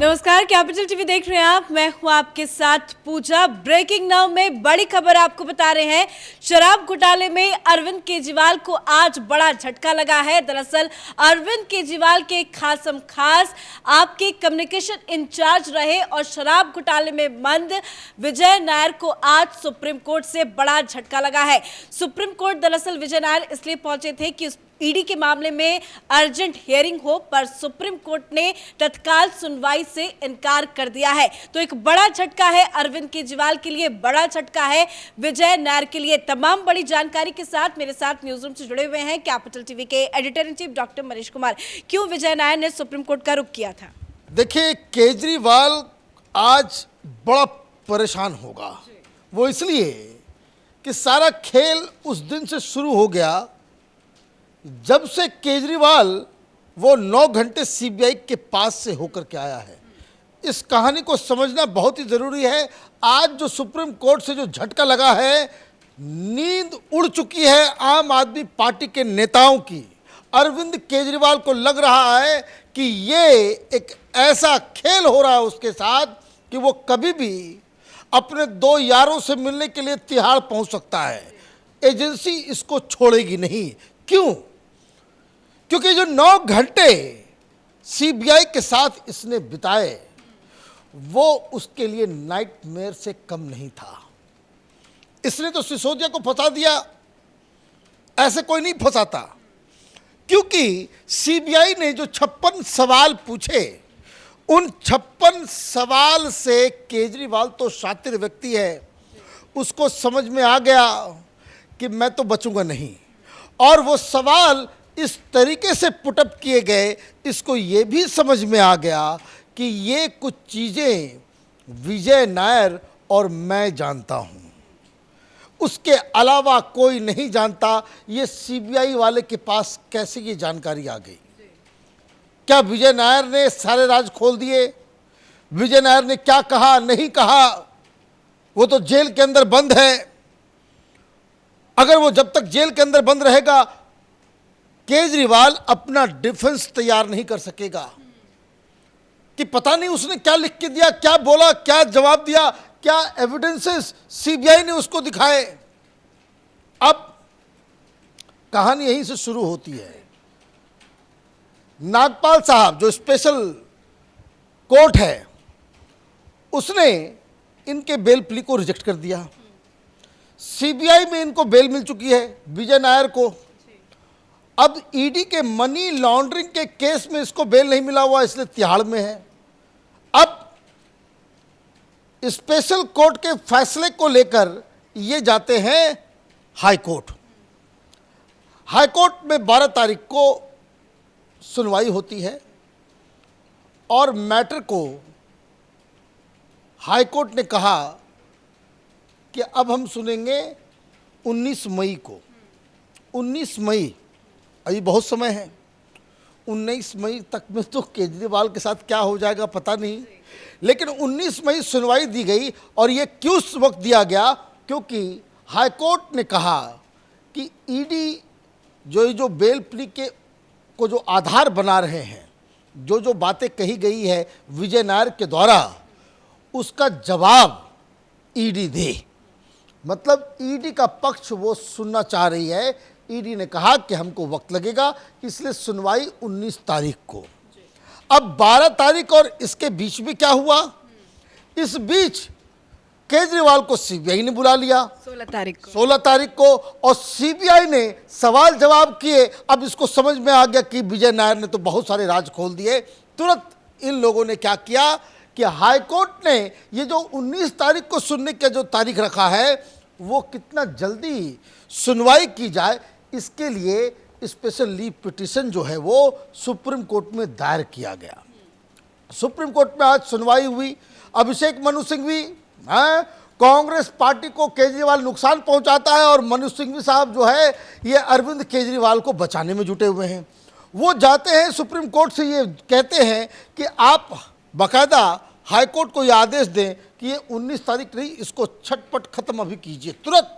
नमस्कार, capital TV देख रहे हैं आप। मैं हूं आपके साथ पूजा। ब्रेकिंग नाउ में बड़ी खबर आपको बता रहे हैं। शराब घोटाले में अरविंद केजरीवाल को आज बड़ा झटका लगा है। दरअसल अरविंद केजरीवाल के खासम खास आपके कम्युनिकेशन इंचार्ज रहे और शराब घोटाले में मंद विजय नायर को आज सुप्रीम कोर्ट से बड़ा झटका लगा है। सुप्रीम कोर्ट दरअसल विजय नायर इसलिए पहुंचे थे कि ईडी के मामले में अर्जेंट हियरिंग हो, पर सुप्रीम कोर्ट ने तत्काल सुनवाई से इनकार कर दिया है। तो एक बड़ा झटका है अरविंद केजरीवाल के लिए, बड़ा झटका है विजय नायर के लिए। तमाम बड़ी जानकारी के साथ मेरे साथ न्यूज रूम से जुड़े हुए हैं कैपिटल टीवी के editor in chief doctor Manish Kumar. क्यों विजय नायर ने सुप्रीम कोर्ट का रुख किया था? देखिए, केजरीवाल आज बड़ा परेशान होगा। वो इसलिए कि सारा खेल उस दिन से शुरू हो गया जब से केजरीवाल वो 9 घंटे सीबीआई के पास से होकर के आया है। इस कहानी को समझना बहुत ही ज़रूरी है। आज जो सुप्रीम कोर्ट से जो झटका लगा है, नींद उड़ चुकी है आम आदमी पार्टी के नेताओं की। अरविंद केजरीवाल को लग रहा है कि ये एक ऐसा खेल हो रहा है उसके साथ कि वो कभी भी अपने 2 यारों से मिलने के लिए तिहाड़ पहुंच सकता है। एजेंसी इसको छोड़ेगी नहीं। क्यों? क्योंकि जो 9 घंटे सीबीआई के साथ इसने बिताए वो उसके लिए नाइटमेयर से कम नहीं था। इसने तो सिसोदिया को फंसा दिया, ऐसे कोई नहीं फंसाता। क्योंकि सीबीआई ने जो 56 सवाल पूछे, उन 56 सवाल से केजरीवाल तो शातिर व्यक्ति है, उसको समझ में आ गया कि मैं तो बचूंगा नहीं। और वो सवाल इस तरीके से पुटअप किए गए, इसको ये भी समझ में आ गया कि ये कुछ चीज़ें विजय नायर और मैं जानता हूँ, उसके अलावा कोई नहीं जानता। ये सीबीआई वाले के पास कैसे ये जानकारी आ गई? क्या विजय नायर ने सारे राज खोल दिए? विजय नायर ने क्या कहा नहीं कहा, वो तो जेल के अंदर बंद है। अगर वो जब तक जेल के अंदर बंद रहेगा, केजरीवाल अपना डिफेंस तैयार नहीं कर सकेगा कि पता नहीं उसने क्या लिख के दिया, क्या बोला, क्या जवाब दिया, क्या एविडेंसेस सीबीआई ने उसको दिखाए। अब कहानी यहीं से शुरू होती है। नागपाल साहब जो स्पेशल कोर्ट है, उसने इनके बेल प्ली को रिजेक्ट कर दिया। सीबीआई में इनको बेल मिल चुकी है विजय नायर को। अब ईडी के मनी लॉन्ड्रिंग के केस में इसको बेल नहीं मिला हुआ, इसलिए तिहाड़ में है। अब स्पेशल कोर्ट के फैसले को लेकर ये जाते हैं हाई कोर्ट। हाई कोर्ट में 12 तारीख को सुनवाई होती है और मैटर को हाई कोर्ट ने कहा कि अब हम सुनेंगे 19 मई को। 19 मई, अभी बहुत समय है। 19 मई तक में तो केजरीवाल के साथ क्या हो जाएगा पता नहीं, लेकिन 19 मई सुनवाई दी गई। और ये क्यों उस वक्त दिया गया? क्योंकि हाई कोर्ट ने कहा कि ईडी जो बेल प्ली के को जो आधार बना रहे हैं, जो बातें कही गई है विजय नायर के द्वारा, उसका जवाब ईडी दे। मतलब ईडी का पक्ष वो सुनना चाह रही है। ईडी ने कहा कि हमको वक्त लगेगा, इसलिए सुनवाई 19 तारीख को। अब 12 तारीख और इसके बीच में क्या हुआ? इस बीच केजरीवाल को सीबीआई ने बुला लिया 16 तारीख को, और सीबीआई ने सवाल जवाब किए। अब इसको समझ में आ गया कि विजय नायर ने तो बहुत सारे राज खोल दिए। तुरंत इन लोगों ने क्या किया कि हाई कोर्ट ने ये जो 19 तारीख को सुनने का जो तारीख रखा है, वो कितना जल्दी सुनवाई की जाए, इसके लिए स्पेशल लीव पिटीशन जो है वो सुप्रीम कोर्ट में दायर किया गया। सुप्रीम कोर्ट में आज सुनवाई हुई। अभिषेक मनु सिंघवी, कांग्रेस पार्टी को केजरीवाल नुकसान पहुंचाता है और मनु सिंघवी साहब जो है ये अरविंद केजरीवाल को बचाने में जुटे हुए हैं। वो जाते हैं सुप्रीम कोर्ट से, ये कहते हैं कि आप बाकायदा हाई कोर्ट को ये आदेश दें कि ये 19 तारीख नहीं, इसको छटपट खत्म अभी कीजिए तुरंत।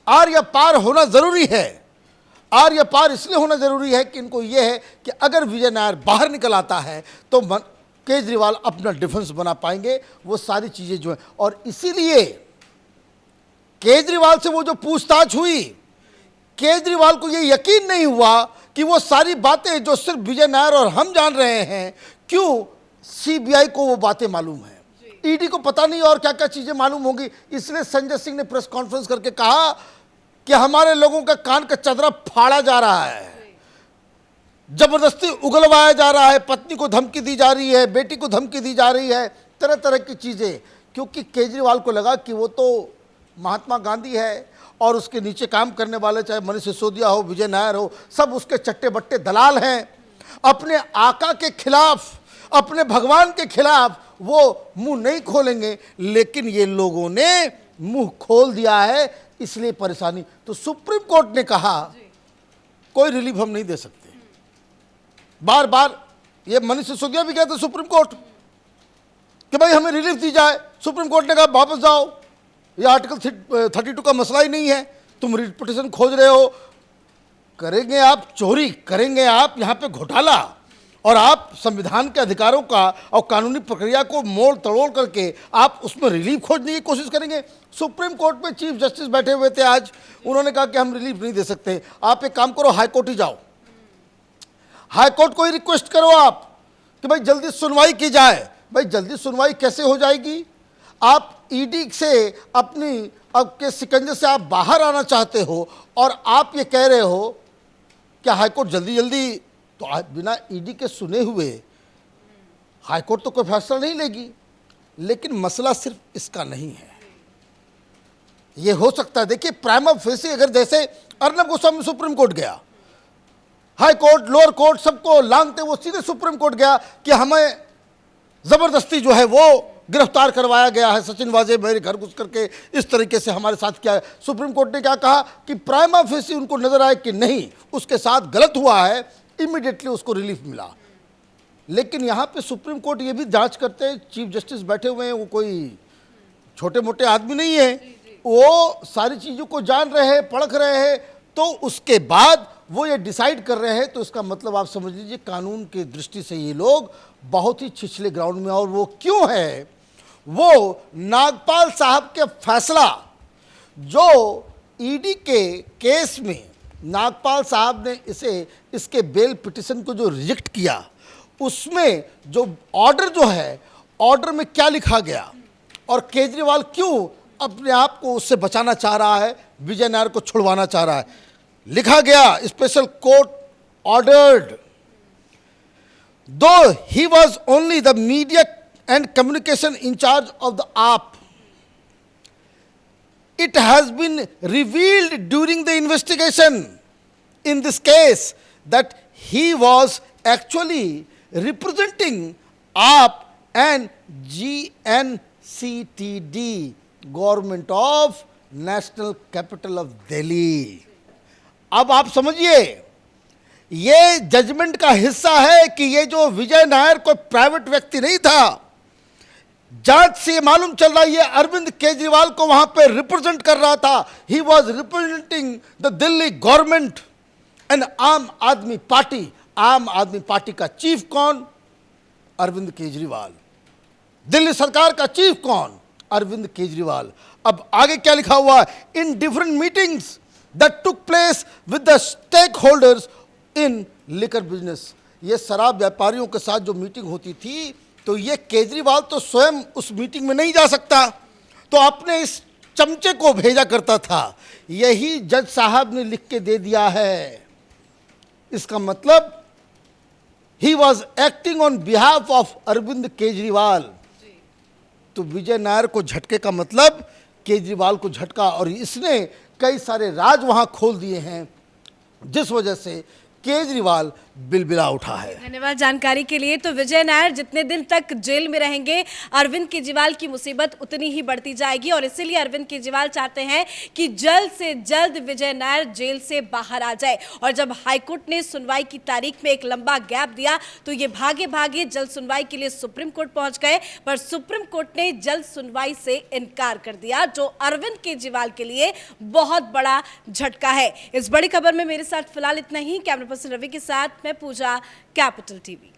आर या पार होना जरूरी है। आर या पार इसलिए होना जरूरी है कि इनको ये है कि अगर विजय नायर बाहर निकल आता है तो केजरीवाल अपना डिफेंस बना पाएंगे। वो सारी चीजें जो है, और इसीलिए केजरीवाल से वो जो पूछताछ हुई, केजरीवाल को ये यकीन नहीं हुआ कि वो सारी बातें जो सिर्फ विजय नायर और हम जान रहे हैं, क्यों सीबीआई को वो बातें मालूम है, ईडी को पता नहीं और क्या क्या चीजें मालूम होगी। इसलिए संजय सिंह ने प्रेस कॉन्फ्रेंस करके कहा कि हमारे लोगों का कान का चदरा फाड़ा जा रहा है, जबरदस्ती उगलवाया जा रहा है, पत्नी को धमकी दी जा रही है, बेटी को धमकी दी जा रही है, तरह तरह की चीजें। क्योंकि केजरीवाल को लगा कि वो तो महात्मा गांधी है और उसके नीचे काम करने वाले चाहे मनीष सिसोदिया हो, विजय नायर हो, सब उसके चट्टे बट्टे दलाल हैं। अपने आका के खिलाफ, अपने भगवान के खिलाफ वो मुंह नहीं खोलेंगे, लेकिन ये लोगों ने मुंह खोल दिया है, इसलिए परेशानी। तो सुप्रीम कोर्ट ने कहा कोई रिलीफ हम नहीं दे सकते। बार बार ये मनीष सिसोदिया भी कहते सुप्रीम कोर्ट कि भाई हमें रिलीफ दी जाए। सुप्रीम कोर्ट ने कहा वापस जाओ, ये आर्टिकल 32 का मसला ही नहीं है, तुम रिट पिटीशन खोज रहे हो, करेंगे आप चोरी, करेंगे आप यहाँ पे घोटाला, और आप संविधान के अधिकारों का और कानूनी प्रक्रिया को मोड़ तड़ोड़ करके आप उसमें रिलीफ खोजने की कोशिश करेंगे। सुप्रीम कोर्ट में चीफ जस्टिस बैठे हुए थे आज, उन्होंने कहा कि हम रिलीफ नहीं दे सकते, आप एक काम करो, हाई कोर्ट ही जाओ, हाई कोर्ट को ही रिक्वेस्ट करो आप कि भाई जल्दी सुनवाई की जाए। भाई जल्दी सुनवाई कैसे हो जाएगी? आप ईडी से अपनी आपके शिकंजे से आप बाहर आना चाहते हो और आप ये कह रहे हो कि हाईकोर्ट जल्दी जल्दी, तो बिना ईडी के सुने हुए हाईकोर्ट तो कोई फैसला नहीं लेगी। लेकिन मसला सिर्फ इसका नहीं है, ये हो सकता है, देखिए प्राइमा फेसी, अगर जैसे अर्नब गोस्वामी सुप्रीम कोर्ट गया, हाई कोर्ट, लोअर कोर्ट सबको लांघते वो सीधे सुप्रीम कोर्ट गया कि हमें जबरदस्ती जो है वो गिरफ्तार करवाया गया है, सचिन वाजे मेरे घर घुस करके इस तरीके से हमारे साथ किया है। सुप्रीम कोर्ट ने क्या कहा कि प्राइमा फेसी उनको नजर आए कि नहीं, उसके साथ गलत हुआ है, इमीडिएटली उसको रिलीफ मिला। लेकिन यहाँ पे सुप्रीम कोर्ट ये भी जांच करते हैं, चीफ जस्टिस बैठे हुए हैं, वो कोई छोटे मोटे आदमी नहीं है, वो सारी चीज़ों को जान रहे हैं, परख रहे हैं, तो उसके बाद वो ये डिसाइड कर रहे हैं। तो इसका मतलब आप समझ लीजिए कानून की दृष्टि से ये लोग बहुत ही छिछले ग्राउंड में। और वो क्यों है? वो नागपाल साहब के फैसला, जो ईडी के केस में नागपाल साहब ने इसके बेल पिटिशन को जो रिजेक्ट किया, उसमें जो ऑर्डर जो है, ऑर्डर में क्या लिखा गया और केजरीवाल क्यों अपने आप को उससे बचाना चाह रहा है, विजय नायर को छुड़वाना चाह रहा है। लिखा गया, स्पेशल कोर्ट ऑर्डर्ड, दो he was only the media and communication in charge of the AAP. It has been revealed during the investigation in this case that he was actually representing AAP and GNCTD, Government of National Capital of Delhi. अब आप समझिए, ये judgement का हिस्सा है कि ये जो विजय नायर कोई प्राइवेट व्यक्ति नहीं था। जांच से मालूम चल रहा है ये अरविंद केजरीवाल को वहां पे रिप्रेजेंट कर रहा था। He was representing the Delhi government and आम आदमी पार्टी। आम आदमी पार्टी का चीफ कौन? अरविंद केजरीवाल। दिल्ली सरकार का चीफ कौन? अरविंद केजरीवाल। अब आगे क्या लिखा हुआ है? In different meetings that took place with the stakeholders in liquor business. ये शराब व्यापारियों के साथ जो मीटिंग होती थी, तो ये केजरीवाल तो स्वयं उस मीटिंग में नहीं जा सकता, तो अपने इस चमचे को भेजा करता था। यही जज साहब ने लिख के दे दिया है। इसका मतलब he was acting on behalf of Arvind Kejriwal. तो विजय नायर को झटके का मतलब केजरीवाल को झटका, और इसने कई सारे राज वहां खोल दिए हैं, जिस वजह से केजरीवाल बिलबिला उठा है। धन्यवाद जानकारी के लिए। तो विजय नायर जितने दिन तक जेल में रहेंगे, अरविंद केजरीवाल की मुसीबत उतनी ही बढ़ती जाएगी, और इसीलिए अरविंद केजरीवाल चाहते हैं कि जल्द से जल्द विजय नायर जेल से बाहर आ जाए। और जब हाईकोर्ट ने सुनवाई की तारीख में एक लंबा गैप दिया, तो ये भागे भागे जल्द सुनवाई के लिए सुप्रीम कोर्ट पहुंच गए, पर सुप्रीम कोर्ट ने जल्द सुनवाई से इनकार कर दिया, जो अरविंद केजरीवाल के लिए बहुत बड़ा झटका है। इस बड़ी खबर में मेरे साथ फिलहाल इतना ही। कैमरा पर्सन रवि के साथ मैं पूजा, कैपिटल टीवी।